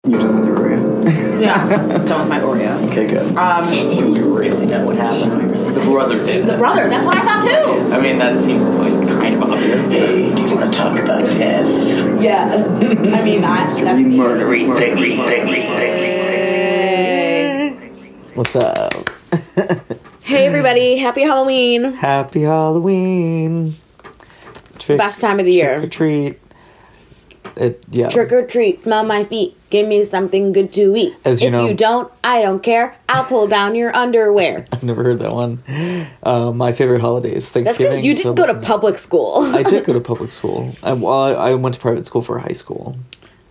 You done with your Oreo? Yeah, done with my Oreo. Okay, good. Do we really know what happened? The brother did The it. brother, that's what I thought too. I mean, that seems like kind of obvious. Hey, do you want to talk about death? Yeah. I mean, Murdery thingy. What's up? Hey everybody, happy Halloween. Happy Halloween. Best time of the year. Trick or treat. Trick or treat, smell my feet. Give me something good to eat. As you if know, you don't, I don't care. I'll pull down your underwear. I've never heard that one. My favorite holiday is Thanksgiving. That's because you didn't go to public school. I did go to public school. I went to private school for high school.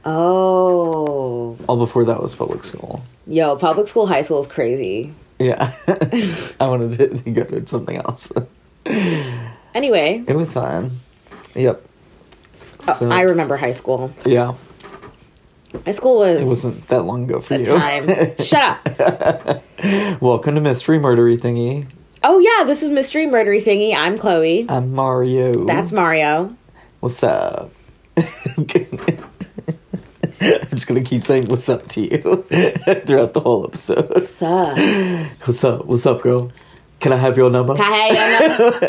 Oh. All before that was public school. Yo, public school, high school is crazy. Yeah. I wanted to go to something else. Anyway. It was fun. Yep. So, I remember high school. Yeah. High school was... It wasn't that long ago for you. Time. Shut up. Welcome to Mystery Murdery Thingy. Oh, yeah, this is Mystery Murdery Thingy. I'm Chloe. I'm Mario. That's Mario. What's up? I'm just going to keep saying what's up to you throughout the whole episode. What's up? What's up? What's up, girl? Can I have your number? Can I have your number?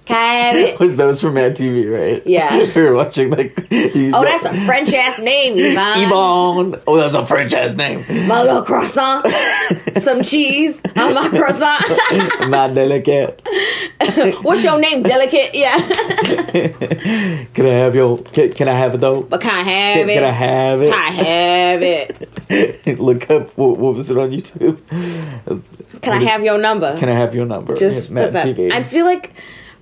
Can I have it? That was from Mad TV, right? Yeah. We were watching Oh, that's a French-ass name, Yvonne. Yvonne. Oh, that's a French-ass name. My little croissant. Some cheese on my croissant. My delicate. What's your name, Delicate? Yeah. Can I have your... Can I have it, though? But can I have it? Can I have it? Can I have it? Look up... What was it on YouTube? Can I have your number? Can I have your number? Just Mad put that. TV. I feel like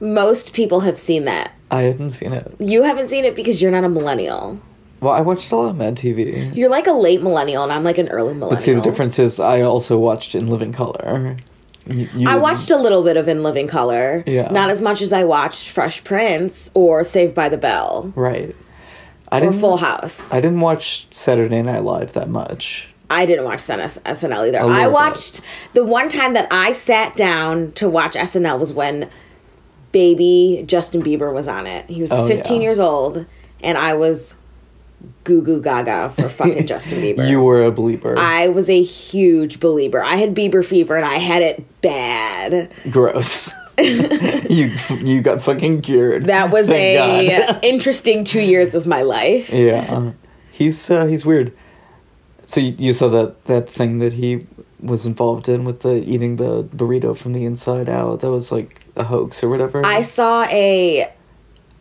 most people have seen that. I hadn't seen it. You haven't seen it because you're not a millennial. Well, I watched a lot of Mad TV. You're like a late millennial, and I'm like an early millennial. But see, the difference is I also watched In Living Color. I watched a little bit of In Living Color. Yeah. Not as much as I watched Fresh Prince or Saved by the Bell. Right. Or Full House. I didn't watch Saturday Night Live that much. I didn't watch SNL either. I watched... The one time that I sat down to watch SNL was when baby Justin Bieber was on it. He was 15 years old, and I was goo goo gaga for fucking Justin Bieber. You were a believer. I was a huge believer. I had Bieber fever, and I had it bad. Gross. You got fucking cured. That was Thank God. Interesting 2 years of my life. Yeah. He's weird. So you saw that thing that he was involved in with the eating the burrito from the inside out. That was like a hoax or whatever. I saw a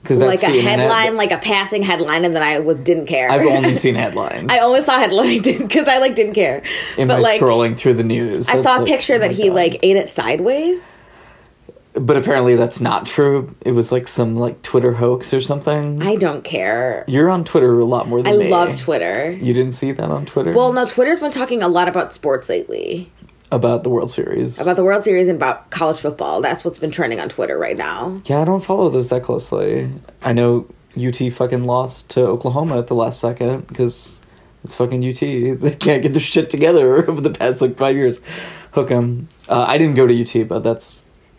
headline, like a passing headline, and then I didn't care. I've only seen headlines. I only saw headline because I didn't care. Scrolling through the news, I saw a picture that he ate it sideways. But apparently that's not true. It was like some Twitter hoax or something. I don't care. You're on Twitter a lot more than me. I love Twitter. You didn't see that on Twitter? Well, no, Twitter's been talking a lot about sports lately. About the World Series. About the World Series and about college football. That's what's been trending on Twitter right now. Yeah, I don't follow those that closely. I know UT fucking lost to Oklahoma at the last second because it's fucking UT. They can't get their shit together over the past 5 years. Hook 'em. I didn't go to UT, but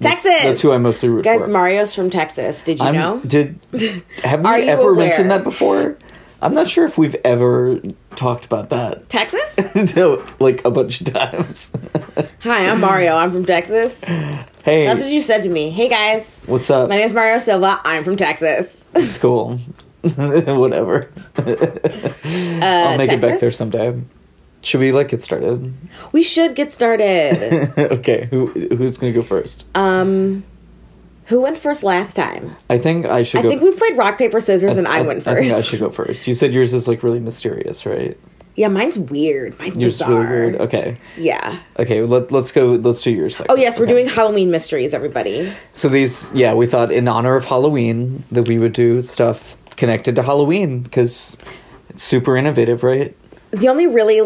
Texas. That's who I mostly root for. Guys, Mario's from Texas. Did you know? Have we ever mentioned that before? I'm not sure if we've ever talked about that. Texas? No, a bunch of times. Hi, I'm Mario. I'm from Texas. Hey. That's what you said to me. Hey, guys. What's up? My name's Mario Silva. I'm from Texas. That's cool. Whatever. I'll make it back there someday. Should we get started? We should get started. Okay, who's gonna go first? Who went first last time? I think I should go. I think we played rock, paper, scissors, and I went first. I think I should go first. You said yours is really mysterious, right? Yeah, mine's weird. Mine's bizarre. Yours is really weird. Okay. Yeah. Okay, let's go. Let's do yours second. Oh yes, we're doing Halloween mysteries, everybody. So we thought in honor of Halloween that we would do stuff connected to Halloween because it's super innovative, right? The only really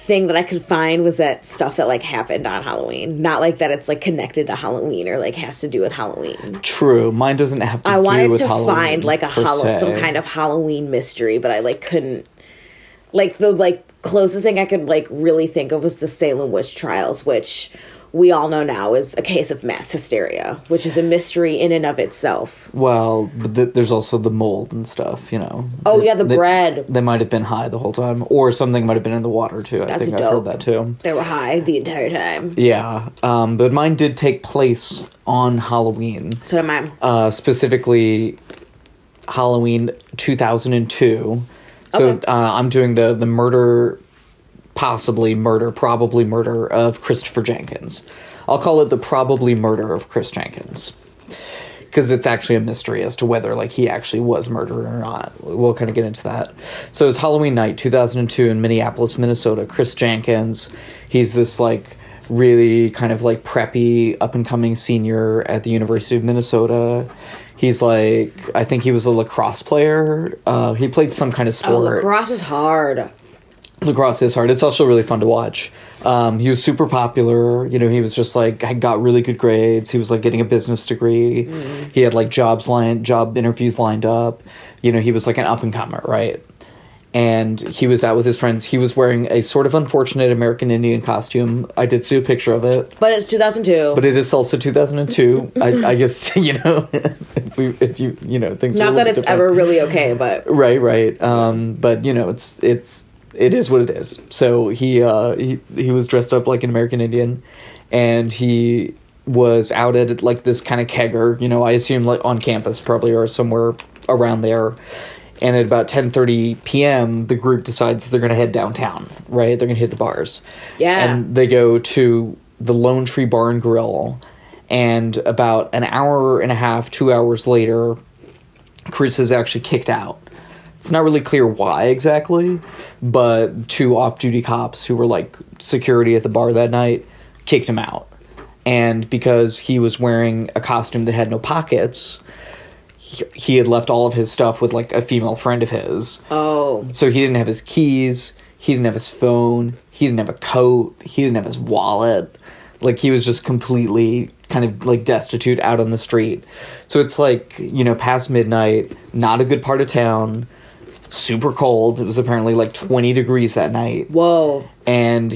thing that I could find was that stuff that happened on Halloween, not that it's connected to Halloween or has to do with Halloween. True, mine doesn't have to. I do wanted with to Halloween find some kind of Halloween mystery, but I couldn't. The closest thing I could really think of was the Salem witch trials, which we all know now is a case of mass hysteria, which is a mystery in and of itself. Well, but there's also the mold and stuff, you know. Oh, yeah, the bread. They might have been high the whole time, or something might have been in the water, too. I think I've heard that, too. They were high the entire time. Yeah, but mine did take place on Halloween. So did mine. Specifically, Halloween 2002. So Okay. I'm doing the murder... probably murder of Christopher Jenkins. I'll call it the probably murder of Chris Jenkins. Because it's actually a mystery as to whether, like, he actually was murdered or not. We'll kind of get into that. So it's Halloween night, 2002 in Minneapolis, Minnesota. Chris Jenkins, he's this, like, really kind of, like, preppy, up-and-coming senior at the University of Minnesota. He's, like, I think he was a lacrosse player. He played some kind of sport. Oh, lacrosse is hard. Lacrosse is hard. It's also really fun to watch. He was super popular. You know, he was just like, I got really good grades. He was like getting a business degree. He had like job interviews lined up. You know, he was like an up and comer, right? And he was out with his friends. He was wearing a sort of unfortunate American Indian costume. I did see a picture of it. But it's 2002. But it is also 2002. I guess, you know, if you things not are a that little it's different. ever really okay, but Right. But you know, it is what it is. So he was dressed up like an American Indian, and he was out at like this kind of kegger, you know, I assume like on campus probably or somewhere around there. And at about 10:30 p.m., the group decides they're going to head downtown, right? They're going to hit the bars. yeah. And they go to the Lone Tree Bar and Grill, and about an hour and a half, 2 hours later, Chris is actually kicked out. It's not really clear why exactly, but 2 off-duty cops who were, like, security at the bar that night kicked him out. And because he was wearing a costume that had no pockets, he had left all of his stuff with, like, a female friend of his. Oh. So he didn't have his keys, he didn't have his phone, he didn't have a coat, he didn't have his wallet. Like, he was just completely kind of, like, destitute out on the street. So it's, like, you know, past midnight, not a good part of town, super cold. It was apparently like 20 degrees that night. Whoa. And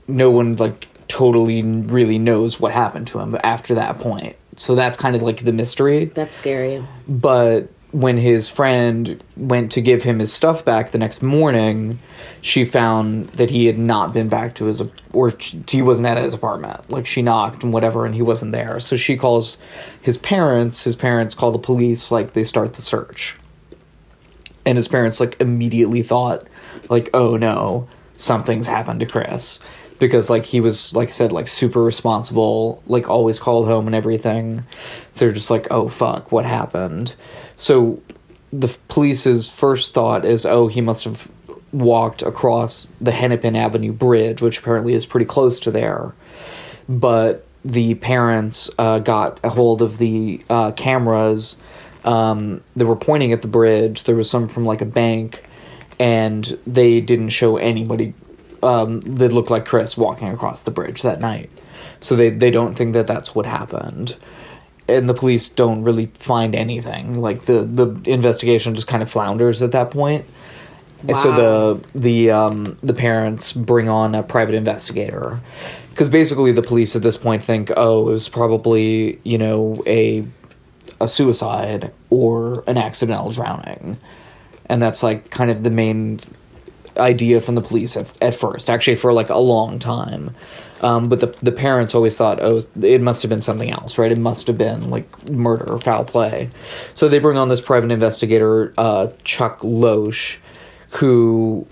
no one like totally really knows what happened to him after that point. So that's kind of like the mystery. That's scary. But when his friend went to give him his stuff back the next morning, she found that he had not been back to he wasn't at his apartment. Like, she knocked and whatever, and he wasn't there. So she calls his parents. His parents call the police. Like, they start the search. And his parents, like, immediately thought, like, oh, no, something's happened to Chris. Because, like, he was, like I said, like, super responsible, like, always called home and everything. So they're just like, oh, fuck, what happened? So the police's first thought is, oh, he must have walked across the Hennepin Avenue Bridge, which apparently is pretty close to there. But the parents got a hold of the cameras they were pointing at the bridge. There was some from like a bank, and they didn't show anybody that looked like Chris walking across the bridge that night. So they don't think that that's what happened. And the police don't really find anything. Like, the investigation just kind of flounders at that point. Wow. So the parents bring on a private investigator. Because basically the police at this point think, oh, it was probably, you know, a suicide or an accidental drowning. And that's like kind of the main idea from the police at first, actually for like a long time. But the parents always thought, oh, it must have been something else, right? It must have been like murder or foul play. So they bring on this private investigator, Chuck Loesch, who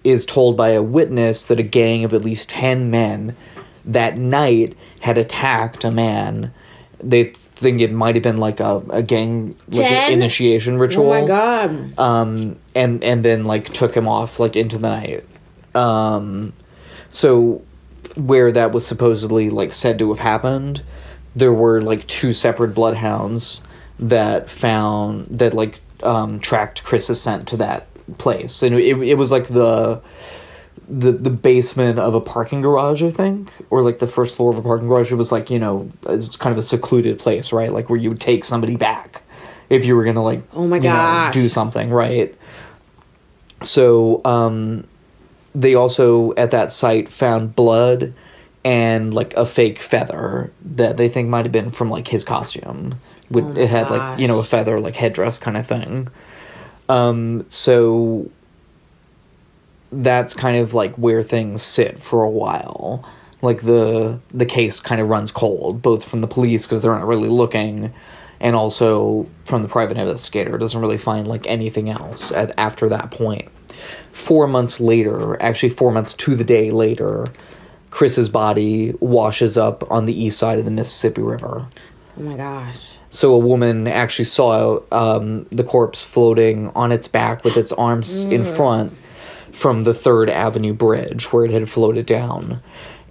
is told by a witness that a gang of at least 10 men that night had attacked a man. They think it might have been like a gang, like an initiation ritual. Oh my god. And then like took him off like into the night. So where that was supposedly like said to have happened, there were like 2 separate bloodhounds that tracked Chris's scent to that place. And it was like the basement of a parking garage, I think, or like the first floor of a parking garage. It was like, you know, it's kind of a secluded place, right? Like where you would take somebody back if you were gonna like, oh my gosh, do something, right? So they also at that site found blood and like a fake feather that they think might have been from like his costume. It had like, you know, a feather like headdress kind of thing. So that's kind of like where things sit for a while. Like the case kind of runs cold, both from the police because they're not really looking, and also from the private investigator. Doesn't really find like anything else after that point. 4 months later, actually 4 months to the day later, Chris's body washes up on the east side of the Mississippi River. Oh my gosh. So a woman actually saw the corpse floating on its back with its arms in front from the 3rd Avenue Bridge where it had floated down.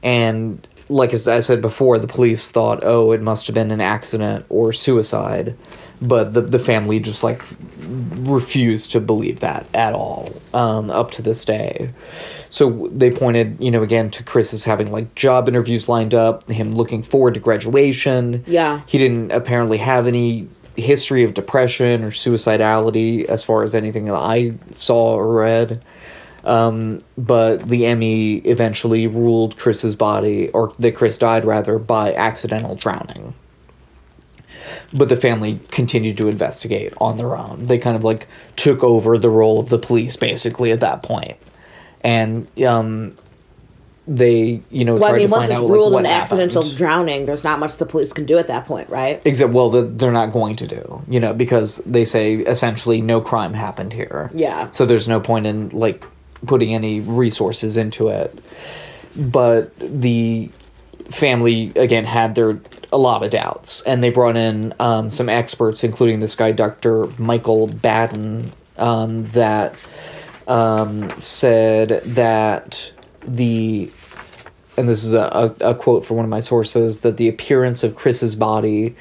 And like I said before, the police thought, oh, it must have been an accident or suicide. But the family just, like, refused to believe that at all, up to this day. So they pointed, you know, again, to Chris as having, like, job interviews lined up, him looking forward to graduation. Yeah. He didn't apparently have any history of depression or suicidality as far as anything that I saw or read. But the ME eventually ruled Chris's body, or that Chris died, rather, by accidental drowning. But the family continued to investigate on their own. They kind of, like, took over the role of the police, basically, at that point. And, they, you know, tried to find out, like, what happened. Once it's ruled an accidental drowning, there's not much the police can do at that point, right? Except, well, they're not going to do, you know, because they say, essentially, no crime happened here. Yeah. So there's no point in, like, putting any resources into it. But the family, again, had a lot of doubts, and they brought in some experts, including this guy, Dr. Michael Baden, that said that and this is a quote from one of my sources, that the appearance of Chris's body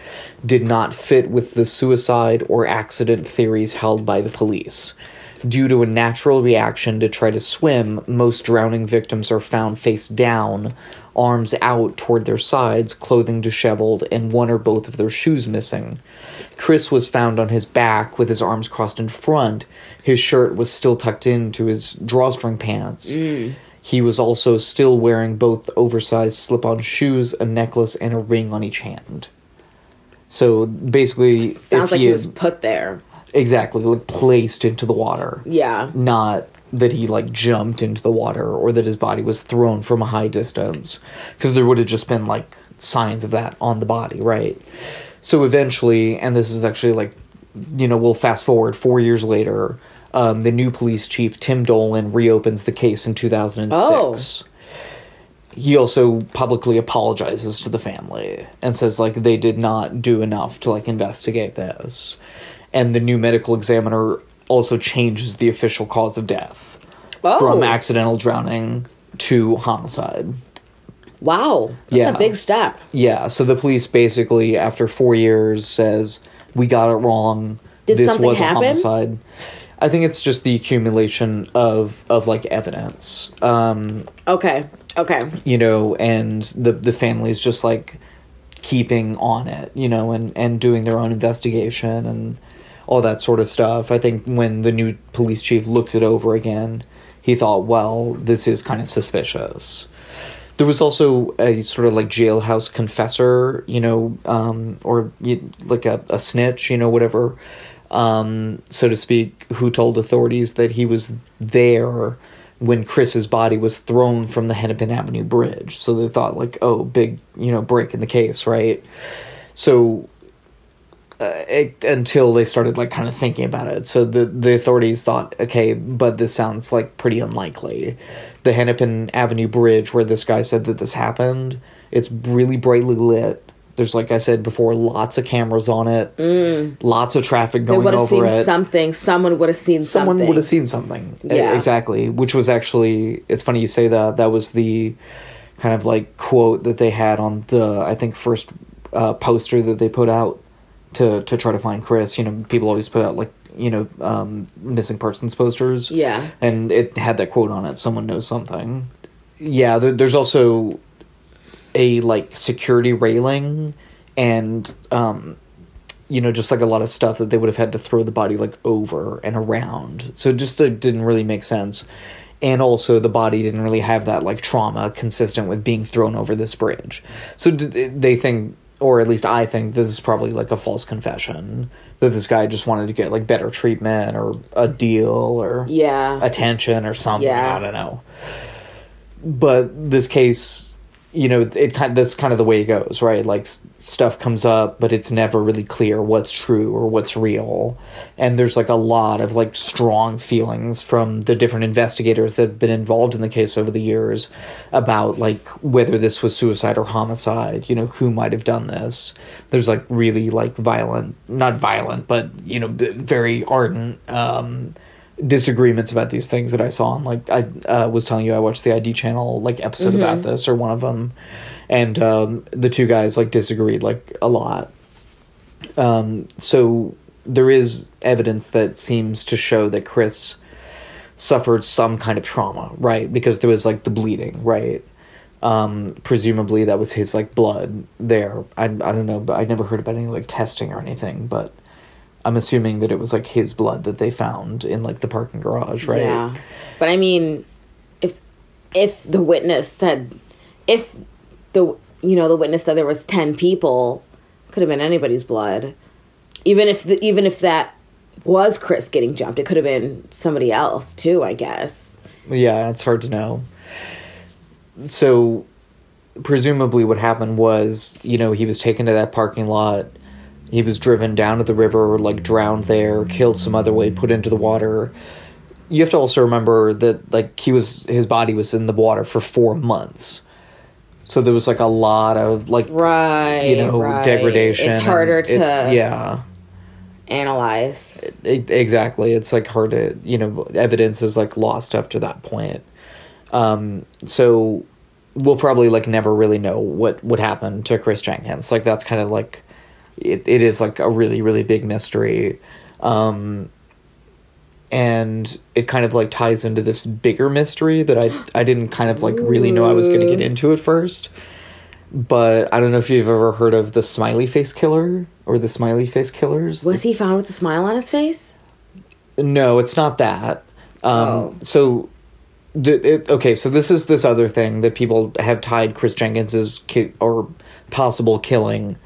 did not fit with the suicide or accident theories held by the police. Due to a natural reaction to try to swim, most drowning victims are found face down, arms out toward their sides, clothing disheveled, and one or both of their shoes missing. Chris was found on his back with his arms crossed in front. His shirt was still tucked into his drawstring pants. He was also still wearing both oversized slip-on shoes, a necklace, and a ring on each hand. So basically, sounds like he was put there. Exactly, like placed into the water. Yeah. Not that he, like, jumped into the water or that his body was thrown from a high distance. Because there would have just been, like, signs of that on the body, right? So eventually, and this is actually, like, you know, we'll fast forward 4 years later, the new police chief, Tim Dolan, reopens the case in 2006. Oh. He also publicly apologizes to the family and says, like, they did not do enough to, like, investigate this. And the new medical examiner also changes the official cause of death from accidental drowning to homicide. Wow. That's a big step. Yeah. So the police basically, after 4 years, says, we got it wrong. This was a homicide. I think it's just the accumulation of like, evidence. Okay. You know, and the family's just, like, keeping on it, you know, and doing their own investigation and all that sort of stuff. I think when the new police chief looked it over again, he thought, well, this is kind of suspicious. There was also a sort of, like, jailhouse confessor, you know, or like a snitch, you know, whatever, so to speak, who told authorities that he was there when Chris's body was thrown from the Hennepin Avenue Bridge. So they thought, like, oh, big, you know, break in the case, right? So until they started, like, kind of thinking about it. So the authorities thought, okay, but this sounds, like, pretty unlikely. The Hennepin Avenue Bridge, where this guy said that this happened, it's really brightly lit. There's, like I said before, lots of cameras on it. Lots of traffic going over it. They would have seen something. Someone would have seen something. Someone would have seen something. Yeah. Exactly. Which was actually, it's funny you say that. That was the kind of, like, quote that they had on the, I think, first poster that they put out to try to find Chris. You know, people always put out, like, you know, missing persons posters. Yeah. And it had that quote on it, someone knows something. Yeah, there's also a, like, security railing and, you know, just, like, a lot of stuff that they would have had to throw the body, like, over and around. So it just didn't really make sense. And also the body didn't really have that, like, trauma consistent with being thrown over this bridge. So they think, or at least I think, this is probably, like, a false confession. That this guy just wanted to get, like, better treatment or a deal or attention or something. Yeah. I don't know. But this case, you know, that's kind of the way it goes, right? Like, stuff comes up, but it's never really clear what's true or what's real. And there's, like, a lot of, like, strong feelings from the different investigators that have been involved in the case over the years about, like, whether this was suicide or homicide, you know, who might have done this. There's, like, really, like, not violent, but, you know, very ardent, disagreements about these things that I saw. And, like, I was telling you, I watched the ID channel, like, episode about this, or one of them, and the two guys, like, disagreed, like, a lot. So there is evidence that seems to show that Chris suffered some kind of trauma, right? Because there was, like, the bleeding, right? Presumably that was his, like, blood there. I don't know, but I never heard about any, like, testing or anything, but I'm assuming that it was, like, his blood that they found in, like, the parking garage, right? Yeah. But, I mean, if the witness said... If the witness said there was 10 people, could have been anybody's blood. Even if that was Chris getting jumped, it could have been somebody else, too, I guess. Yeah, it's hard to know. So, presumably what happened was, you know, he was taken to that parking lot. He was driven down to the river, like, drowned there, killed some other way, put into the water. You have to also remember that, like, his body was in the water for 4 months. So there was, like, a lot of, like, degradation. It's harder to analyze. Exactly. It's, like, hard to, you know, evidence is, like, lost after that point. So we'll probably, like, never really know what happened to Chris Jenkins. Like, that's kind of, like... It is, like, a really, really big mystery. And it kind of, like, ties into this bigger mystery that I didn't kind of, like, really know I was going to get into at first. But I don't know if you've ever heard of the Smiley Face Killer or the Smiley Face Killers. Was he found with a smile on his face? No, it's not that. So... so this is this other thing that people have tied Chris Jenkins's or possible killing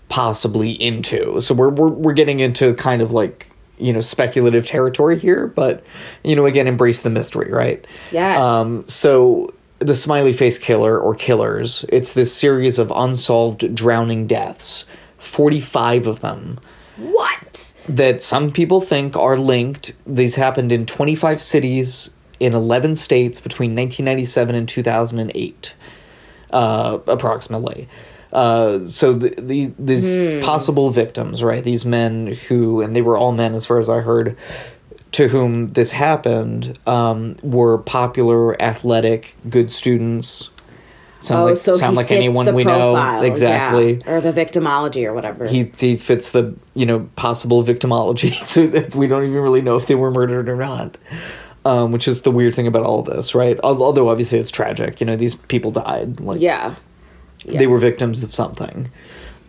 possibly into. So we're getting into kind of, like, you know, speculative territory here, but, you know, again, embrace the mystery, right? Yeah. So the Smiley Face Killer or killers, it's this series of unsolved drowning deaths, 45 of them. What? That some people think are linked. These happened in 25 cities in 11 states between 1997 and 2008, approximately. So these possible victims, right? These men who, and they were all men as far as I heard, to whom this happened, were popular, athletic, good students. Sound like anyone we profile, know. Exactly. Yeah. Or the victimology or whatever. He fits the, you know, possible victimology. So we don't even really know if they were murdered or not. Which is the weird thing about all of this, right? Although obviously it's tragic. You know, these people died. Like, yeah. They were victims of something.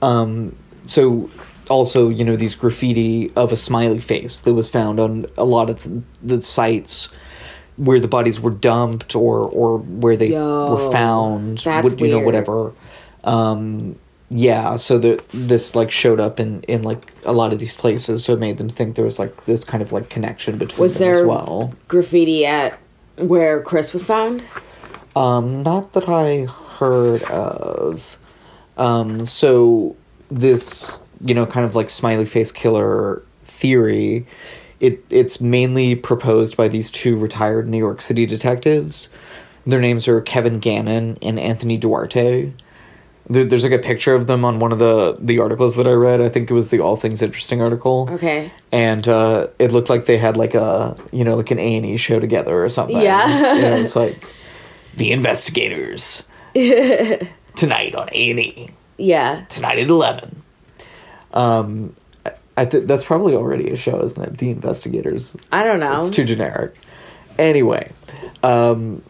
So also, you know, these graffiti of a smiley face that was found on a lot of the sites where the bodies were dumped or where they were found. That's you know, weird. whatever. So this, like, showed up in, like, a lot of these places, so it made them think there was, like, this kind of, like, connection between them as well. Was there graffiti at where Chris was found? Not that I heard of. So this, you know, kind of, like, smiley face killer theory, it's mainly proposed by these two retired New York City detectives. Their names are Kevin Gannon and Anthony Duarte. There's, like, a picture of them on one of the articles that I read. I think it was the All Things Interesting article. Okay. And it looked like they had, like, a, you know, like an A&E show together or something. Yeah. You know, it's like, the investigators. Tonight on A&E. Yeah. Tonight at 11. I think that's probably already a show, isn't it? The Investigators. I don't know. It's too generic. Anyway, and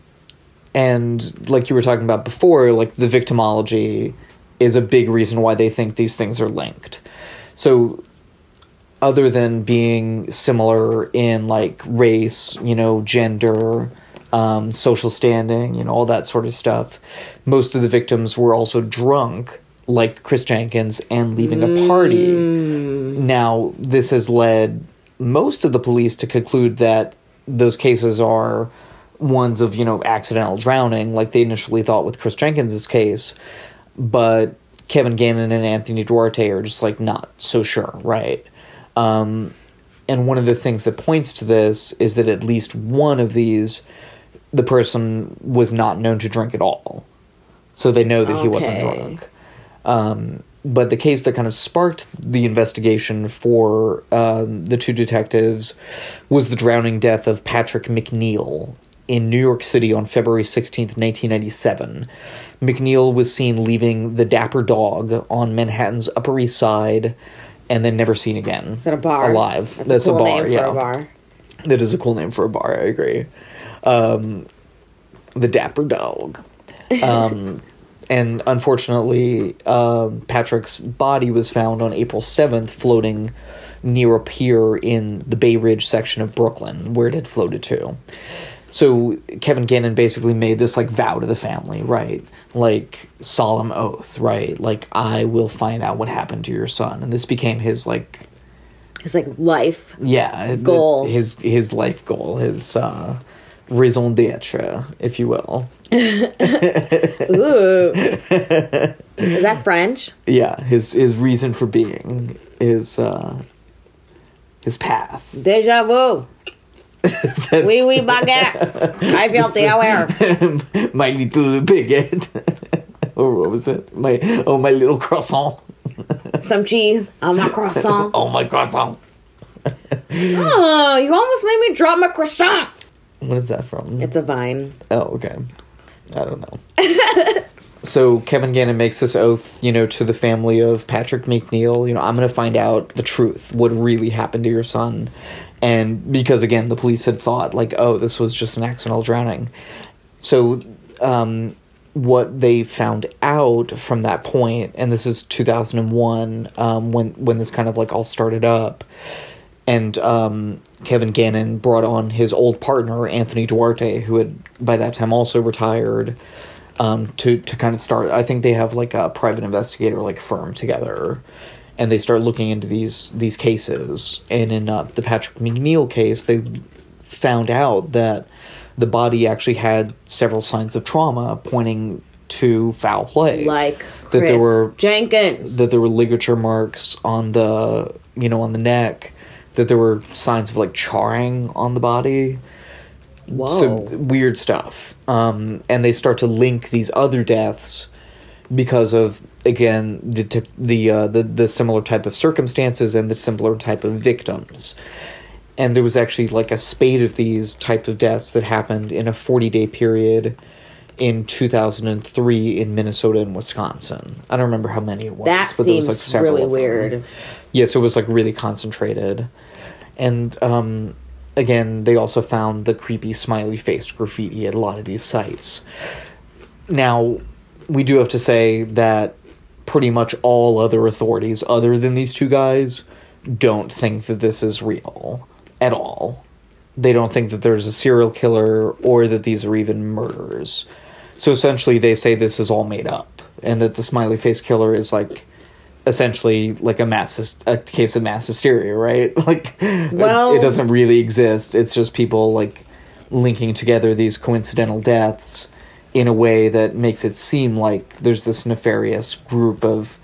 like you were talking about before, like, the victimology is a big reason why they think these things are linked. So other than being similar in, like, race, you know, gender, social standing, all that sort of stuff. Most of the victims were also drunk, like Chris Jenkins, and leaving a party. Now, this has led most of the police to conclude that those cases are ones of, accidental drowning, like they initially thought with Chris Jenkins' case. But Kevin Gannon and Anthony Duarte are just, not so sure, right? And one of the things that points to this is that at least one of these, the person was not known to drink at all. So they know that he wasn't drunk. But the case that kind of sparked the investigation for the two detectives was the drowning death of Patrick McNeil in New York City on February 16th, 1997. McNeil was seen leaving the Dapper Dog on Manhattan's Upper East Side and then never seen again. Is that a bar? Alive. That's a cool a bar, name yeah. for a bar. That is a cool name for a bar, I agree. The Dapper Dog. And unfortunately, Patrick's body was found on April 7th floating near a pier in the Bay Ridge section of Brooklyn, where it had floated to. So Kevin Gannon basically made this, vow to the family, right? Solemn oath, right? I will find out what happened to your son. And this became his, his, life goal. His life goal, his raison d'etre, if you will. Ooh. Is that French? Yeah, his reason for being, his path. Deja vu. Oui, oui, baguette. I felt the hour. My little baguette. Or what was it? My little croissant. Some cheese on my croissant. Oh, my croissant. Oh, you almost made me drop my croissant. What is that from? It's a Vine. Oh, okay. I don't know. So Kevin Gannon makes this oath, to the family of Patrick McNeil. I'm going to find out the truth, what really happened to your son. And because, again, the police had thought, this was just an accidental drowning. So what they found out from that point, and this is 2001, when this kind of, all started up, and Kevin Gannon brought on his old partner, Anthony Duarte, who had, by that time, also retired, to kind of start. I think they have, a private investigator, firm together. And they start looking into these cases. And in the Patrick McNeil case, they found out that the body actually had several signs of trauma pointing to foul play. Like that Chris there were Jenkins. That there were ligature marks on the neck. That there were signs of charring on the body. Whoa. So weird stuff. And they start to link these other deaths because of, again, the similar type of circumstances and the similar type of victims. And there was actually a spate of these type of deaths that happened in a 40-day period in 2003 in Minnesota and Wisconsin. I don't remember how many it was. That but seems there was several really of them. weird. Yeah, so it was really concentrated. And again, they also found the creepy smiley-faced graffiti at a lot of these sites. Now, we do have to say that pretty much all other authorities, other than these two guys, don't think that this is real at all. They don't think that there's a serial killer or that these are even murders. So essentially, they say this is all made up, and that the smiley face killer is essentially a case of mass hysteria, right? It doesn't really exist. It's just people linking together these coincidental deaths in a way that makes it seem like there's this nefarious group of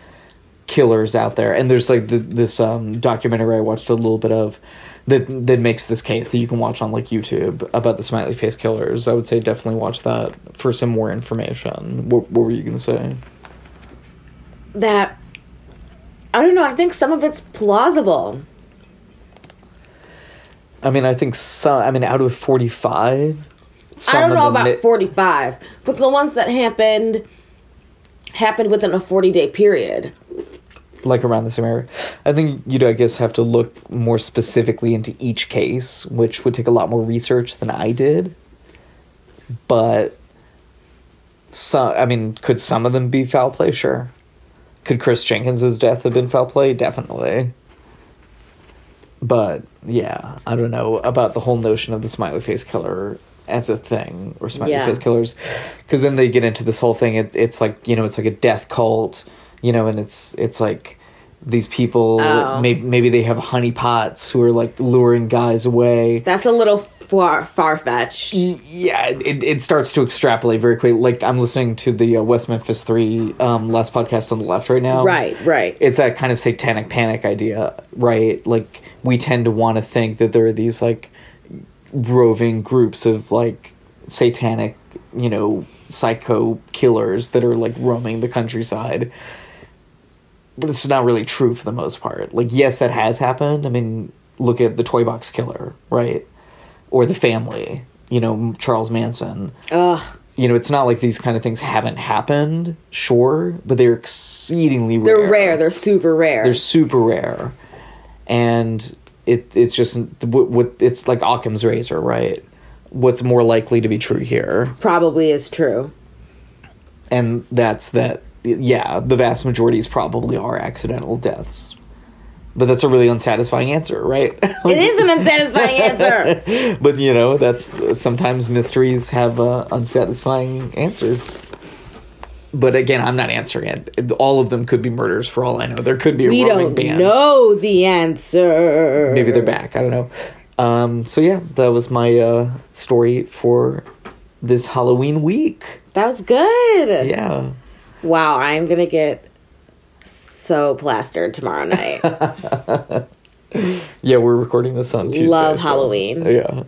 killers out there. And there's this documentary I watched a little bit of that makes this case that you can watch on YouTube about the smiley face killers. I would say definitely watch that for some more information. What were you going to say? That, I don't know, I think some of it's plausible. I mean, I think out of 45... I don't know about 45, but the ones that happened within a 40-day period. Around the same area. I think you'd, I guess, have to look more specifically into each case, which would take a lot more research than I did. But, could some of them be foul play? Sure. Could Chris Jenkins' death have been foul play? Definitely. But, yeah, I don't know about the whole notion of the smiley face killer as a thing, or smiley face killers, because then they get into this whole thing. It's like, you know, it's like a death cult, you know, and it's like these people, maybe they have honeypots who are like luring guys away. That's a little far-fetched. Yeah, it starts to extrapolate very quickly. Like, I'm listening to the West Memphis 3 last podcast on the left right now. Right. It's that kind of satanic panic idea, right? Like, we tend to want to think that there are these, like, roving groups of, like, satanic, you know, psycho killers that are, like, roaming the countryside. But it's not really true for the most part. Like, yes, that has happened. I mean, look at the Toy Box Killer, right? Or The Family, you know, Charles Manson. Ugh. You know, it's not like these kind of things haven't happened, sure, but they're exceedingly rare. They're rare. They're super rare. They're super rare. And it's just, it's like Occam's razor, right? What's more likely to be true here? Probably is true. And that's that, yeah, the vast majorities probably are accidental deaths. But that's a really unsatisfying answer, right? It is an unsatisfying answer. But, you know, that's sometimes mysteries have unsatisfying answers. But again, I'm not answering it. All of them could be murders for all I know. There could be a roaming band. We don't know the answer. Maybe they're back. I don't know. So yeah, that was my story for this Halloween week. That was good. Yeah. Wow, I'm going to get so plastered tomorrow night. Yeah, we're recording this on Tuesday. Love Halloween. Yeah.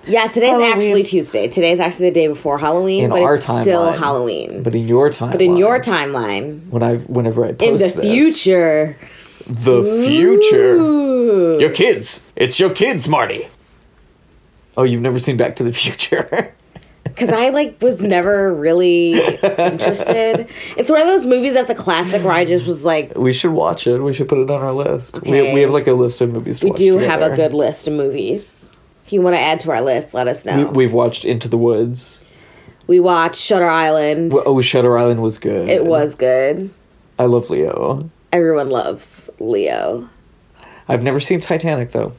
Yeah, today's actually Tuesday. Today's actually the day before Halloween, in but our it's timeline, still Halloween. But in your timeline. But in your timeline. Whenever I post in the future. The future. Your kids. It's your kids, Marty. Oh, you've never seen Back to the Future? Because I, was never really interested. It's one of those movies that's a classic where I just was like... We should watch it. We should put it on our list. Okay. We have, a list of movies to watch together. We do together. have a good list of movies. If you want to add to our list, let us know. We've watched Into the Woods. We watched Shutter Island. Oh, Shutter Island was good. It was good. I love Leo. Everyone loves Leo. I've never seen Titanic, though.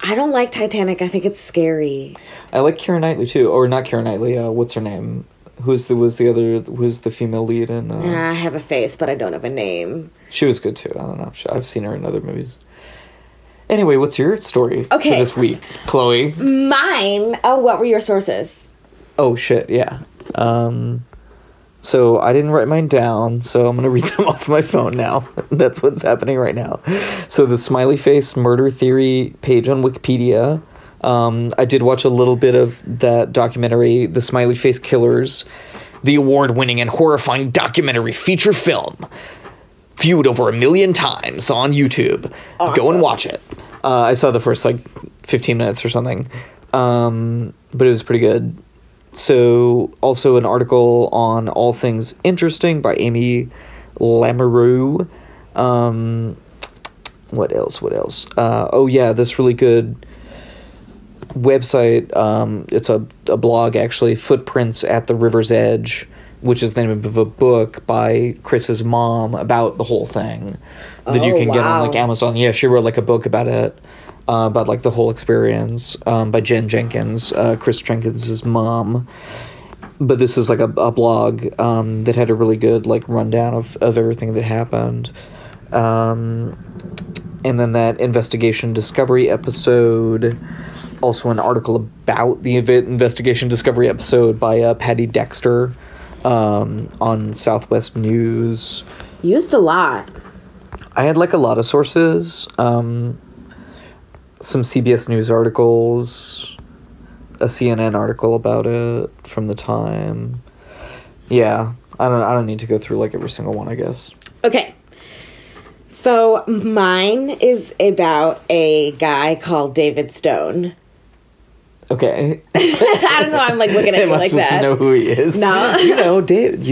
I don't like Titanic. I think it's scary. I like Keira Knightley too, or not Keira Knightley. What's her name? Who's the female lead in? I have a face, but I don't have a name. She was good too. I don't know. I've seen her in other movies. Anyway, what's your story for this week, Chloe? Mine. Oh, what were your sources? Oh shit! Yeah. So I didn't write mine down, so I'm going to read them off my phone now. That's what's happening right now. So the Smiley Face Murder Theory page on Wikipedia. I did watch a little bit of that documentary, The Smiley Face Killers, the award-winning and horrifying documentary feature film, viewed over 1 million times on YouTube. Awesome. Go and watch it. I saw the first 15 minutes or something, but it was pretty good. So, also an article on All Things Interesting by Amy Lamoureux. What else? Oh, yeah, this really good website. It's a blog, actually, Footprints at the River's Edge, which is the name of a book by Chris's mom about the whole thing that you can get on, Amazon. Yeah, she wrote, a book about it. About the whole experience by Jen Jenkins, Chris Jenkins' mom. But this is a blog that had a really good rundown of everything that happened. And then that Investigation Discovery episode, also an article about the Investigation Discovery episode by Patty Dexter on Southwest News. Used a lot. I had a lot of sources. Some CBS News articles, a CNN article about it from the time. Yeah, I don't need to go through every single one, I guess. Okay. So mine is about a guy called David Stone. Okay. I don't know. I'm looking at you like that. To know who he is. No. David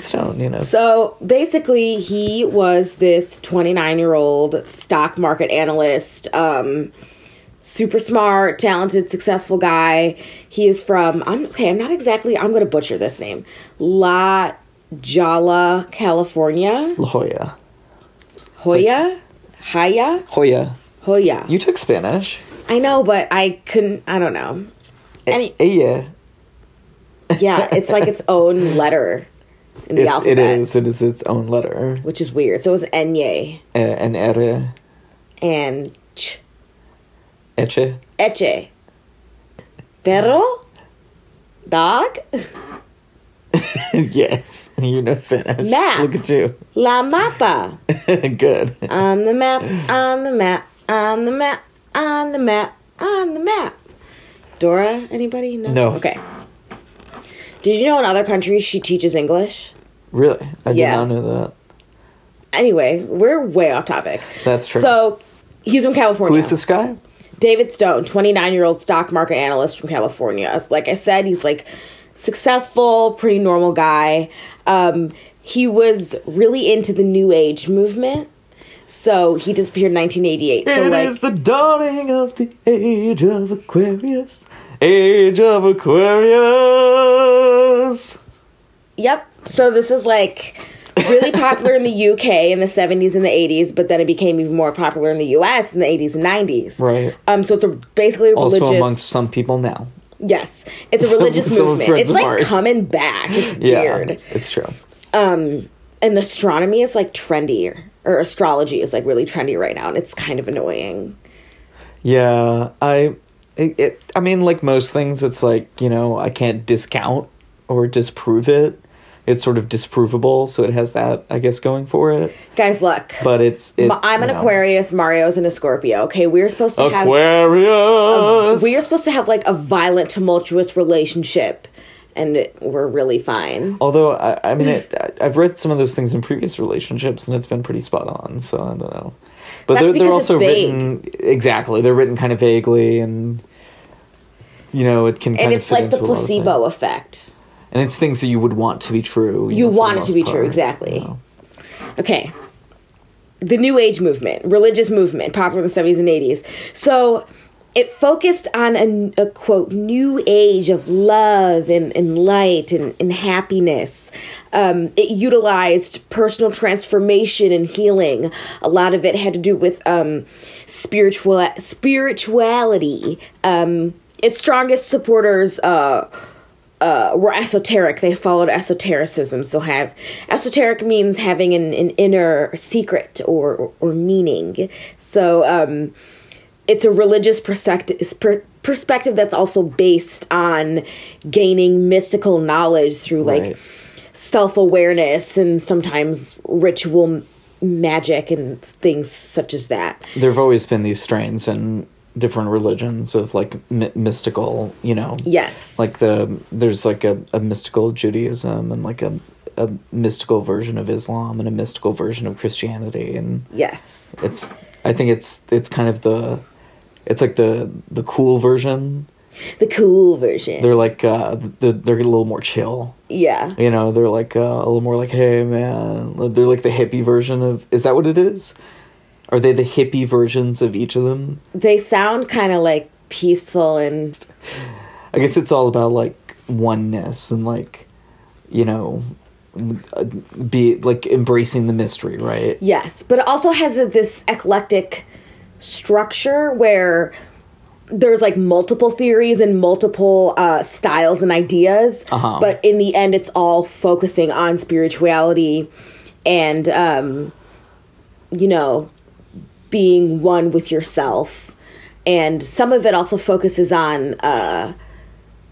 Stone. So basically, he was this 29-year-old stock market analyst, super smart, talented, successful guy. He is from. I'm going to butcher this name. La Jolla, California. La Jolla. Hoya. Hoya. Hoya. You took Spanish. I know, but I couldn't. I don't know. Yeah. Yeah, it's like its own letter in the alphabet. It is its own letter. Which is weird. So it was Enye. And ere. And ch. Eche. Eche. Perro? Dog? Yes. You know Spanish. Map. Look at you. La mapa. Good. On the map, on the map, on the map, on the map, on the map. Dora, anybody? No. Okay. Did you know in other countries she teaches English? Really? I did not know that. Anyway, we're way off topic. That's true. So, he's from California. Who is this guy? David Stone, 29-year-old stock market analyst from California. Like I said, he's like successful, pretty normal guy. He was really into the New Age movement. So he disappeared in 1988. It is the dawning of the age of Aquarius. Age of Aquarius. Yep. So this is like really popular in the UK in the 70s and the 80s, but then it became even more popular in the US in the 80s and 90s. Right. So it's basically a religious... Also amongst some people now. Yes. It's a religious movement. It's like coming back. It's weird. It's true. And astronomy is like trendy, or astrology is like really trendy right now, and it's kind of annoying. Yeah, I mean, like most things, it's like, I can't discount or disprove it. It's sort of disprovable, so it has that, I guess, going for it. Guys, look. But I'm an Aquarius, Mario's an Scorpio, okay? We're supposed to have... Aquarius! We're supposed to have, like, a violent, tumultuous relationship, and we're really fine. Although, I mean, I've read some of those things in previous relationships, and it's been pretty spot on, so I don't know. But they're also written... Exactly. They're written kind of vaguely, and, it can kind of fit into a lot of things. And it's like the placebo effect. And it's things that you would want to be true. You want it to be true, exactly. Okay. The New Age movement, religious movement, popular in the 70s and 80s. So it focused on a quote, new age of love and light and happiness. It utilized personal transformation and healing. A lot of it had to do with spirituality. Its strongest supporters were esoteric. They followed esotericism. So esoteric means having an inner secret or meaning. So it's a religious perspective that's also based on gaining mystical knowledge through like self-awareness and sometimes ritual magic and things such as that. There have always been these strains and different religions of like mystical, Yes. Like there's like a mystical Judaism and like a mystical version of Islam and a mystical version of Christianity, and yes, I think it's kind of it's like the cool version. The cool version. They're like they're a little more chill. Yeah. They're like a little more like, hey man, they're like the hippie version of. Is that what it is? Are they the hippie versions of each of them? They sound kind of like peaceful and... I guess it's all about like oneness and like, be like embracing the mystery, right? Yes, but it also has this eclectic structure where there's like multiple theories and multiple styles and ideas. Uh-huh. But in the end, it's all focusing on spirituality and, being one with yourself. And some of it also focuses on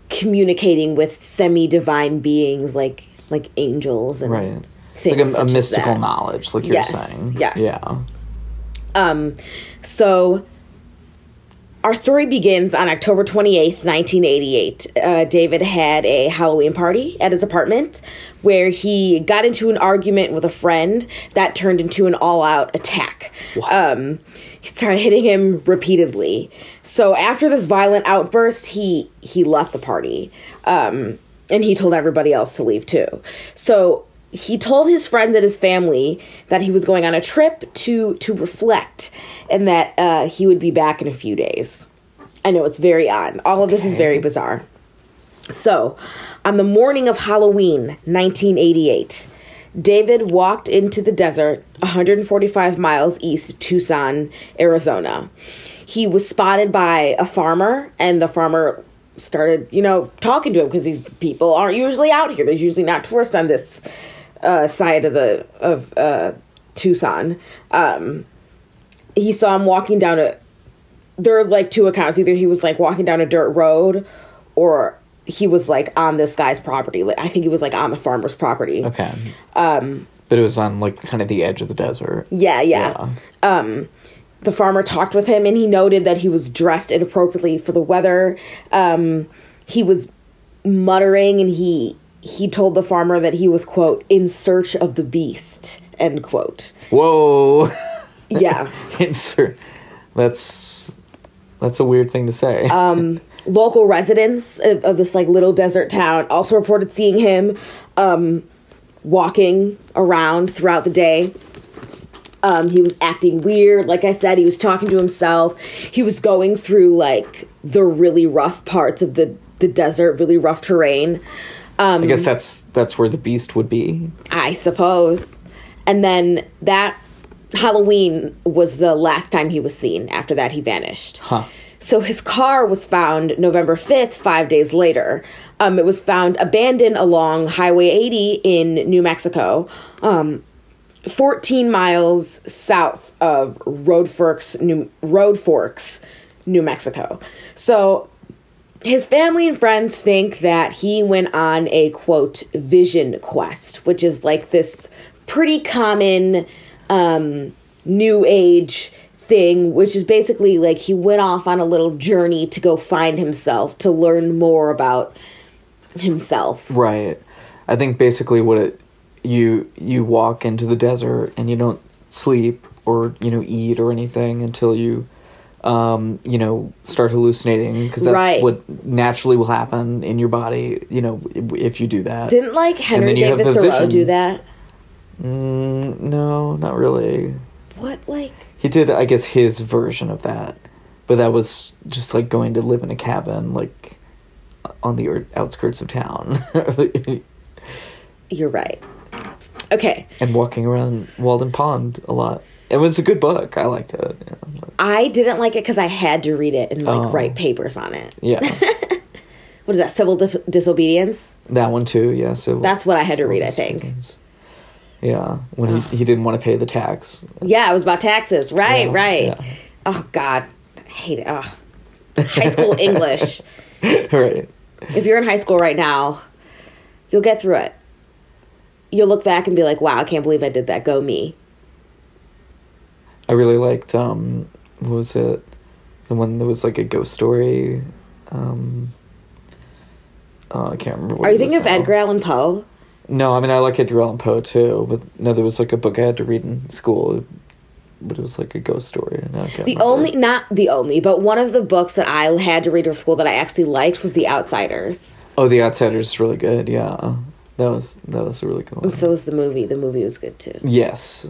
communicating with semi-divine beings like angels and things like a mystical knowledge, like you're saying. Yes. Yeah. So our story begins on October 28th, 1988. David had a Halloween party at his apartment where he got into an argument with a friend that turned into an all-out attack. Wow. He started hitting him repeatedly. So after this violent outburst, he left the party. And he told everybody else to leave too. So he told his friends and his family that he was going on a trip to reflect and that he would be back in a few days. I know, it's very odd. All of this is very bizarre. So, on the morning of Halloween, 1988, David walked into the desert 145 miles east of Tucson, Arizona. he was spotted by a farmer, and the farmer started, talking to him because these people aren't usually out here. There's usually not tourists on this side of Tucson. He saw him walking down there are like two accounts. Either he was like walking down a dirt road, or he was like on this guy's property. Like, I think he was like on the farmer's property. Okay. But it was on like kind of the edge of the desert. Yeah. The farmer talked with him, and he noted that he was dressed inappropriately for the weather. He was muttering, and he told the farmer that he was, quote, in search of the beast, end quote. Whoa. Yeah. That's a weird thing to say. Local residents of this like little desert town also reported seeing him walking around throughout the day. He was acting weird. Like I said, he was talking to himself. He was going through like the really rough parts of the desert, really rough terrain. I guess that's where the beast would be. I suppose. And then that Halloween was the last time he was seen. After that, he vanished. Huh. So his car was found November 5th, 5 days later. It was found abandoned along Highway 80 in New Mexico, 14 miles south of Road Forks, New Mexico. So his family and friends think that he went on a, quote, vision quest, which is like this pretty common New Age thing, which is basically like he went off on a little journey to go find himself, to learn more about himself. Right. I think basically you walk into the desert and you don't sleep or eat or anything until you start hallucinating, because that's what naturally will happen in your body if you do that. Didn't like Henry David Thoreau do that? No, not really. What, like? He did, I guess, his version of that, but that was just like going to live in a cabin, like on the outskirts of town. You're right. Okay. And walking around Walden Pond a lot. It was a good book. I liked it. I didn't like it because I had to read it and write papers on it. Yeah. What is that? Civil disobedience? That one too. Yeah. That's what I had to read, I think. Yeah, when he didn't want to pay the tax. Yeah, it was about taxes. Right. Yeah. Oh, God. I hate it. Oh. High school English. Right. If you're in high school right now, you'll get through it. You'll look back and be like, wow, I can't believe I did that. Go me. I really liked, what was it? The one that was like a ghost story. I can't remember what Are you thinking of Edgar Allan Poe? No, I mean, I like Edgar Allan Poe, too. But no, there was, like, a book I had to read in school. But it was, like, a ghost story. And Not the only, but one of the books that I had to read in school that I actually liked was The Outsiders. Oh, The Outsiders is really good, yeah. That was a really good one. And so was the movie. The movie was good, too. Yes.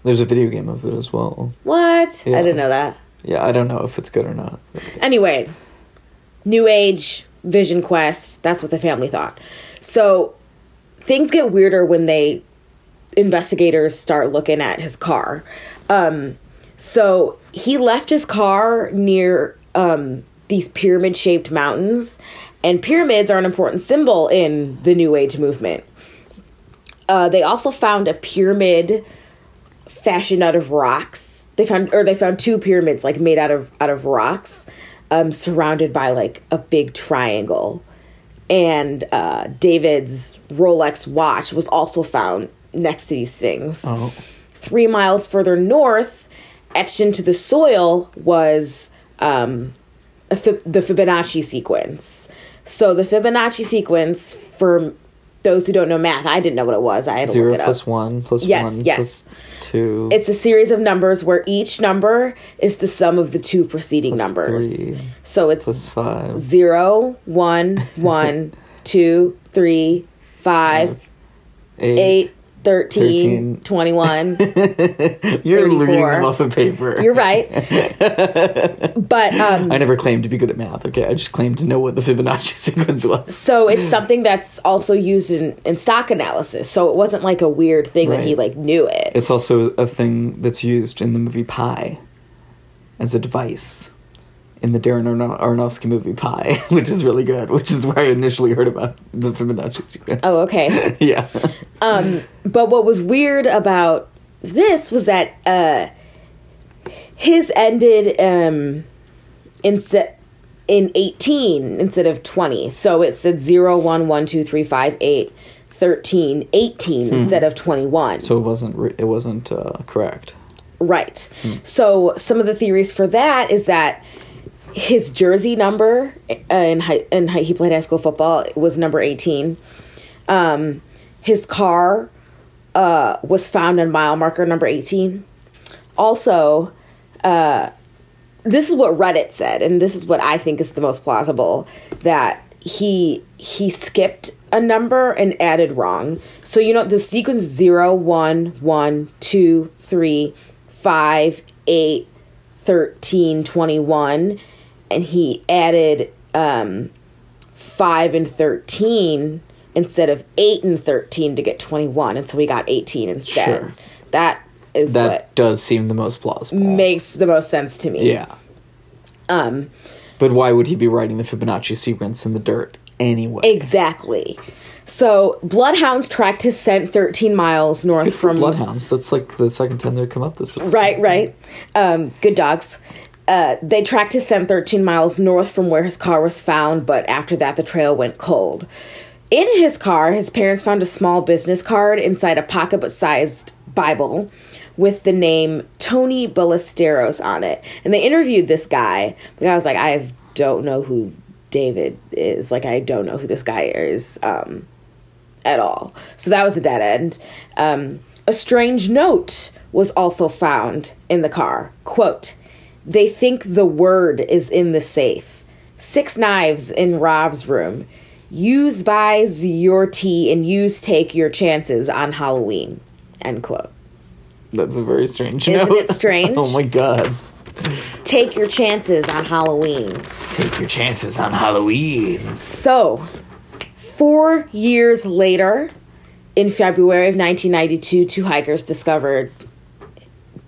There's a video game of it as well. What? Yeah. I didn't know that. Yeah, I don't know if it's good or not. Anyway, New Age, Vision Quest, that's what the family thought. So things get weirder when investigators start looking at his car. So he left his car near these pyramid-shaped mountains, and pyramids are an important symbol in the New Age movement. They also found a pyramid fashioned out of rocks. They found two pyramids like made out of rocks, surrounded by like a big triangle. And David's Rolex watch was also found next to these things. Oh. 3 miles further north, etched into the soil, was the Fibonacci sequence. So the Fibonacci sequence, for those who don't know math, I didn't know what it was. I had to look it up. 0 plus 1 plus yes, 1 yes. plus 2. It's a series of numbers where each number is the sum of the two preceding plus numbers. 3 so it's plus 5. 0, 1, 1, 2, 3, 5, 8, 13, 21, You're 34. reading them off of paper. You're right. But I never claimed to be good at math, okay? I just claimed to know what the Fibonacci sequence was. So it's something that's also used in stock analysis. So it wasn't like a weird thing that he like knew it. It's also a thing that's used in the movie Pi. as a device in the Darren Aronofsky movie Pi, which is really good, which is where I initially heard about the Fibonacci sequence. Oh, okay. Yeah. But what was weird about this was that his ended in 18 instead of 20. So it said 0, 1, 1, 2, 3, 5, 8, 13, 18 instead of 21. So it wasn't correct. Right. So some of the theories for that is that his jersey number he played high school football was number 18. His car was found in mile marker number 18. Also, this is what Reddit said, and this is what I think is the most plausible, that he skipped a number and added wrong. So, the sequence 0, 1, 1, 2, 3, 5, 8, 13, 21, and he added 5 and 13 instead of 8 and 13 to get 21, and so we got 18 instead. Sure. That does seem the most plausible. Makes the most sense to me. Yeah. But why would he be writing the Fibonacci sequence in the dirt anyway? Exactly. So bloodhounds tracked his scent 13 miles north from bloodhounds. That's like the second time they've come up this week. Right. Good dogs. They tracked his scent 13 miles north from where his car was found, but after that the trail went cold. In his car, his parents found a small business card inside a pocketbook-sized Bible with the name Tony Ballesteros on it. And they interviewed this guy. But I was like, I don't know who David is. Like, I don't know who this guy is at all. So that was a dead end. A strange note was also found in the car. Quote, "They think the word is in the safe. 6 knives in Rob's room. Use buys your tea and use take your chances on Halloween." End quote. That's a very strange Isn't note. it strange? Oh my god. Take your chances on Halloween. Take your chances on Halloween. So, 4 years later, in February of 1992, 2 hikers discovered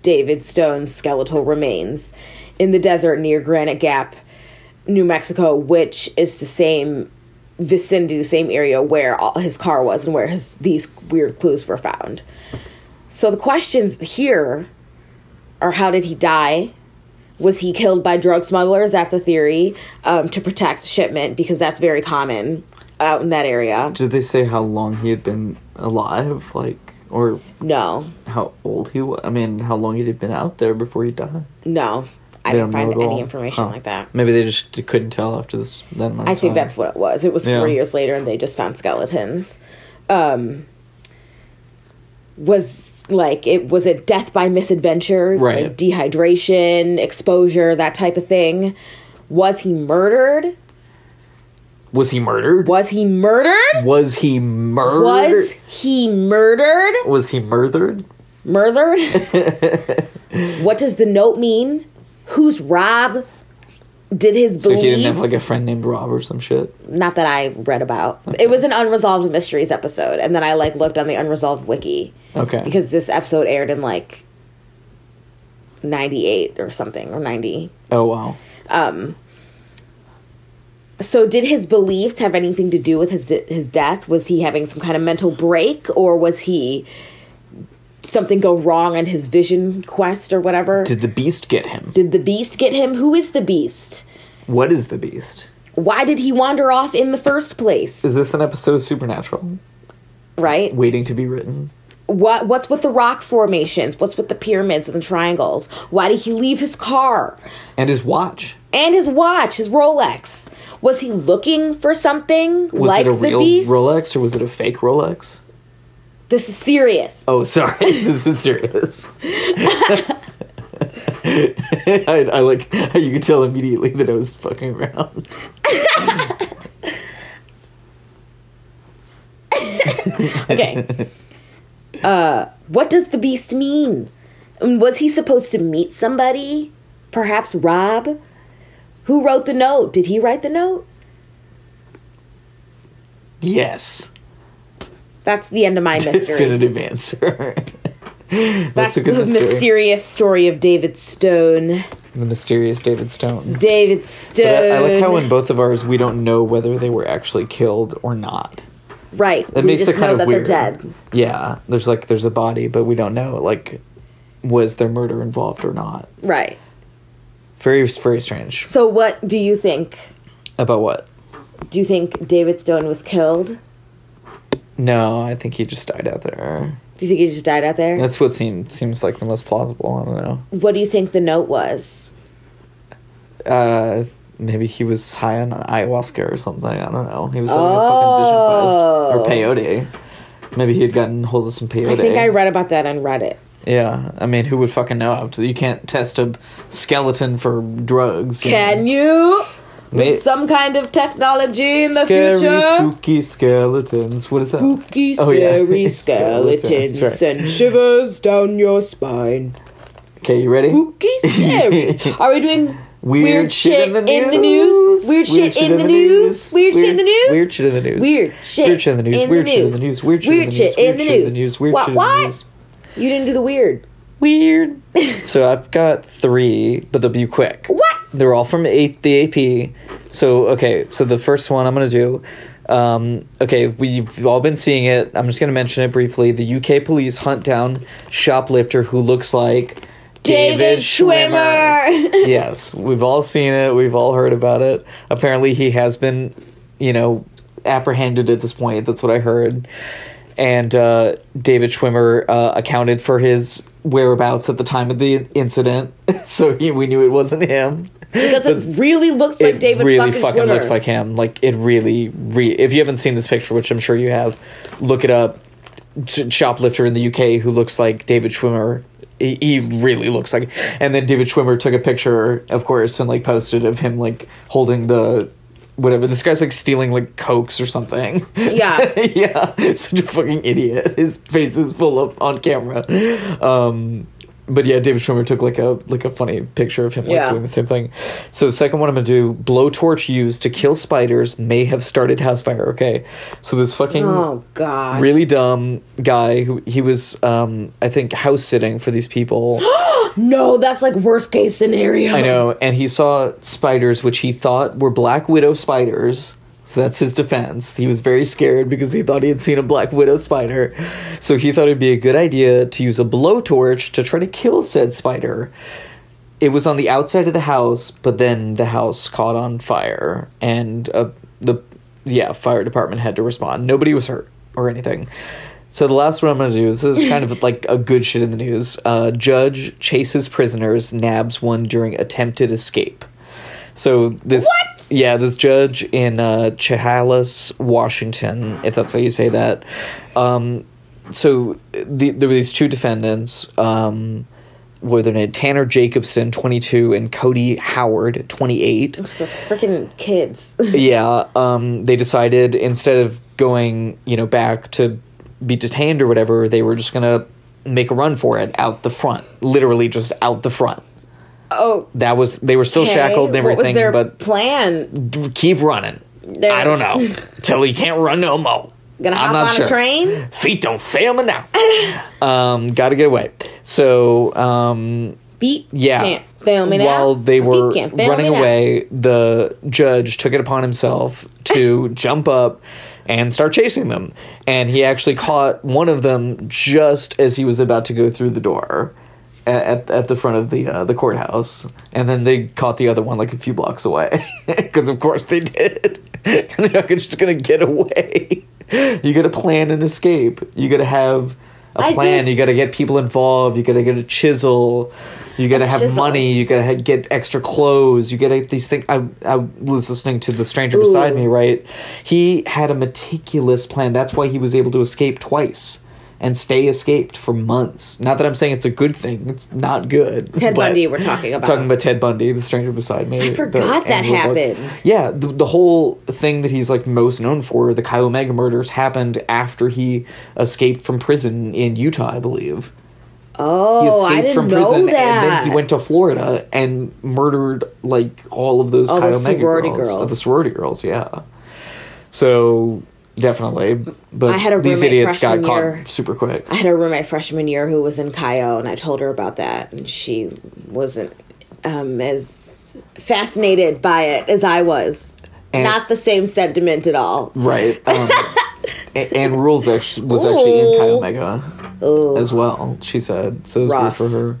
David Stone's skeletal remains in the desert near Granite Gap, New Mexico, which is the same vicinity, the same area where his car was and where these weird clues were found. So the questions here are, how did he die? Was he killed by drug smugglers? That's a theory, to protect shipment, because that's very common out in that area. Did they say how long he had been alive? Or no. How old he was? I mean, how long he had been out there before he died? No. I didn't find any information like that. Maybe they just couldn't tell after that amount of time. I think that's what it was. It was 4 years later and they just found skeletons. Was it death by misadventure? Right. Like dehydration, exposure, that type of thing? Was he murdered? Was he murdered? Was he murdered? Was he murdered? Was he murdered? Was he murdered? Murdered? What does the note mean? Who's Rob? Did his beliefs... So he didn't have a friend named Rob or some shit? Not that I read about. Okay. It was an Unresolved Mysteries episode, and then I looked on the Unresolved Wiki. Okay. Because this episode aired in 98 or something, or 90. Oh, wow. So did his beliefs have anything to do with his death? Was he having some kind of mental break, or was he... something go wrong on his vision quest or whatever? Did the beast get him? Did the beast get him? Who is the beast? What is the beast? Why did he wander off in the first place? Is this an episode of Supernatural? Right. Waiting to be written? What's with the rock formations? What's with the pyramids and the triangles? Why did he leave his car? And his watch. And his watch, his Rolex. Was he looking for something like the beast? Was it a real Rolex or was it a fake Rolex? This is serious. Oh, sorry. This is serious. I like how you could tell immediately that I was fucking around. Okay. What does the beast mean? Was he supposed to meet somebody? Perhaps Rob? Who wrote the note? Did he write the note? Yes. That's the end of my mystery. Definitive answer. That's a good the mysterious story of David Stone. The mysterious David Stone. David Stone. But I like how in both of ours we don't know whether they were actually killed or not. Right. That we makes just it kind know of that weird. they're dead. Yeah, there's a body, but we don't know was there murder involved or not. Right. Very, very strange. So what do you think? About what? Do you think David Stone was killed? No, I think he just died out there. Do you think he just died out there? That's what seems like the most plausible. I don't know. What do you think the note was? Maybe he was high on ayahuasca or something. I don't know. He was having a fucking vision quest. Or peyote. Maybe he had gotten hold of some peyote. I think I read about that on Reddit. Yeah. I mean, who would fucking know? You can't test a skeleton for drugs. Can you? With some kind of technology in the future? Spooky skeletons. What is that? Spooky, scary skeletons That's right. send shivers down your spine. Okay, you ready? Spooky, scary. Are we doing weird shit in the news? Weird shit in the news? Weird shit in the news? Weird shit in the news. Weird shit in the news. Weird shit in the news. Weird shit in the news. Weird shit in the news. You didn't do the weird. Weird. So I've got 3, but they'll be quick. What? They're all from the AP. So, okay, so the first one I'm going to do, okay, we've all been seeing it. I'm just going to mention it briefly. The UK police hunt down shoplifter who looks like David Schwimmer. Yes, we've all seen it. We've all heard about it. Apparently he has been, apprehended at this point. That's what I heard. And David Schwimmer accounted for his whereabouts at the time of the incident, so we knew it wasn't him. Because it really looks like David really fucking looks like him. Like, it really, if you haven't seen this picture, which I'm sure you have, look it up. Shoplifter in the UK who looks like David Schwimmer. He really looks like. And then David Schwimmer took a picture, of course, and posted of him holding the whatever. This guy's stealing Cokes or something. Yeah. Yeah. Such a fucking idiot. His face is full up on camera. But yeah, David Schwimmer took a funny picture of him doing the same thing. So second one I'm gonna do, blowtorch used to kill spiders may have started house fire. Okay, so this fucking really dumb guy who he was I think house sitting for these people. No, that's worst case scenario. I know, and he saw spiders which he thought were black widow spiders. So that's his defense. He was very scared because he thought he had seen a black widow spider. So he thought it'd be a good idea to use a blowtorch to try to kill said spider. It was on the outside of the house, but then the house caught on fire, and the fire department had to respond. Nobody was hurt or anything. So the last one I'm going to do, this is kind of a good shit in the news. Judge chases prisoners, nabs one during attempted escape. So this... What? Yeah, this judge in Chehalis, Washington, if that's how you say that. So there were these 2 defendants, were their name Tanner Jacobson, 22, and Cody Howard, 28. It's the freaking kids. Yeah, they decided instead of going, back to be detained or whatever, they were just gonna make a run for it out the front, literally just out the front. Oh, they were still shackled and everything, what was their but plan? Keep running. I don't know till you can't run no more. Gonna hop on a train? Feet don't fail me now. Gotta get away. So feet can't fail me now. While they were running away, the judge took it upon himself to jump up and start chasing them, and he actually caught one of them just as he was about to go through the door. At the front of the courthouse, and then they caught the other one a few blocks away, because of course they did. And they're not just gonna get away. You gotta plan an escape. You gotta have a plan. You gotta get people involved. You gotta get a chisel. You gotta have money. You gotta get extra clothes. You gotta these things. I was listening to the stranger beside me. Right, he had a meticulous plan. That's why he was able to escape twice. And stay escaped for months. Not that I'm saying it's a good thing. It's not good. Ted Bundy we're talking about. Talking about Ted Bundy, the stranger beside me. I forgot that happened. Yeah, the whole thing that he's most known for, the Kyle Omega murders, happened after he escaped from prison in Utah, I believe. Oh, I didn't know that. And then he went to Florida and murdered all of those Kyle Omega girls. The sorority girls, yeah. So... Definitely, but these idiots got caught super quick. I had a roommate freshman year who was in Cayo, and I told her about that, and she wasn't as fascinated by it as I was. And not the same sentiment at all. Right. Anne Rules was actually in Chi Omega as well, she said. So it was weird for her.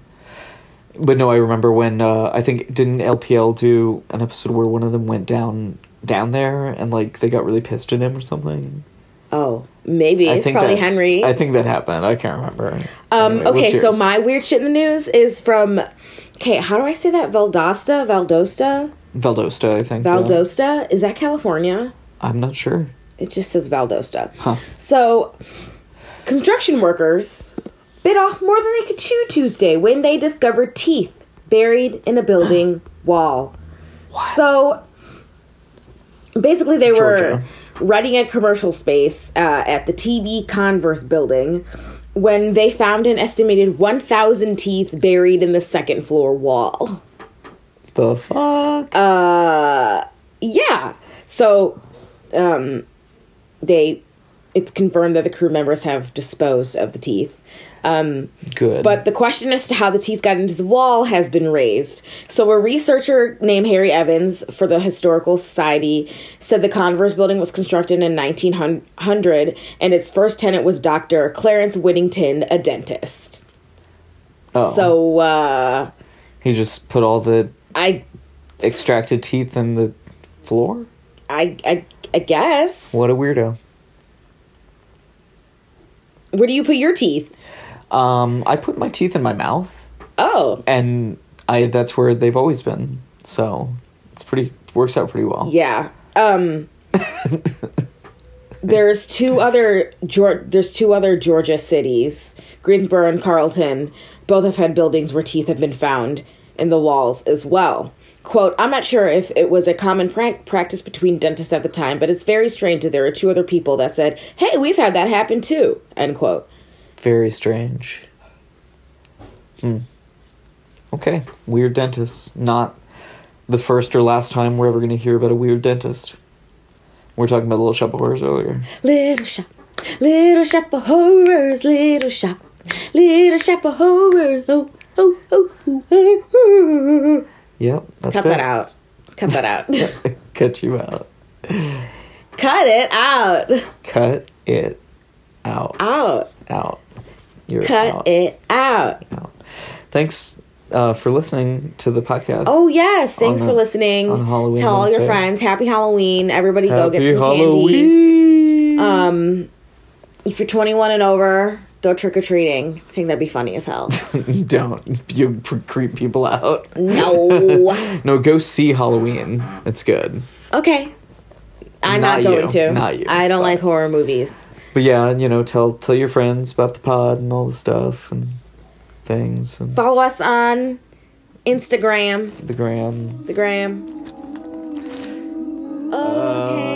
But no, I remember when, I think, didn't LPL do an episode where one of them went down there and, like, they got really pissed at him or something? Oh, maybe. It's probably Henry. I think that happened. I can't remember. Anyway, okay, so my weird shit in the news is from, how do I say that? Valdosta, I think. Valdosta? Yeah. Is that California? I'm not sure. It just says Valdosta. Huh. So, construction workers bit off more than they could chew Tuesday when they discovered teeth buried in a building wall. What? So, basically they were renting a commercial space at the TB Converse building when they found an estimated 1,000 teeth buried in the second floor wall. The fuck? Yeah. So, it's confirmed that the crew members have disposed of the teeth. Good. But the question as to how the teeth got into the wall has been raised. So a researcher named Harry Evans for the Historical Society said the Converse building was constructed in 1900 and its first tenant was Dr. Clarence Whittington, a dentist. Oh. So, he just put all the extracted teeth in the floor? I guess. What a weirdo. Where do you put your teeth? I put my teeth in my mouth. Oh. And that's where they've always been. So works out pretty well. Yeah. There's two other Georgia cities, Greensboro and Carlton. Both have had buildings where teeth have been found in the walls as well. Quote, I'm not sure if it was a common practice between dentists at the time, but it's very strange that there are two other people that said, hey, we've had that happen too, end quote. Very strange. Okay, weird dentists. Not the first or last time we're ever going to hear about a weird dentist. We're talking about Little Shop of Horrors earlier. Little shop of horrors, little shop of horrors, oh, oh, oh, oh, oh. Yep, that's Cut that out. Cut that out. Cut you out. Cut it out. Cut it out. Out. You're Cut out. it out. Thanks for listening to the podcast. Oh, yes. Thanks for listening. On Halloween Tell all Wednesday. your friends. Happy Halloween. Everybody go get some Halloween. candy. If you're 21 and over, go trick-or-treating. I think that'd be funny as hell. Don't. You creep people out. No. No, go see Halloween. It's good. Okay. I'm not going to. Not you. I don't like horror movies. But yeah, tell your friends about the pod and all the stuff and things. And follow us on Instagram. The gram. Okay.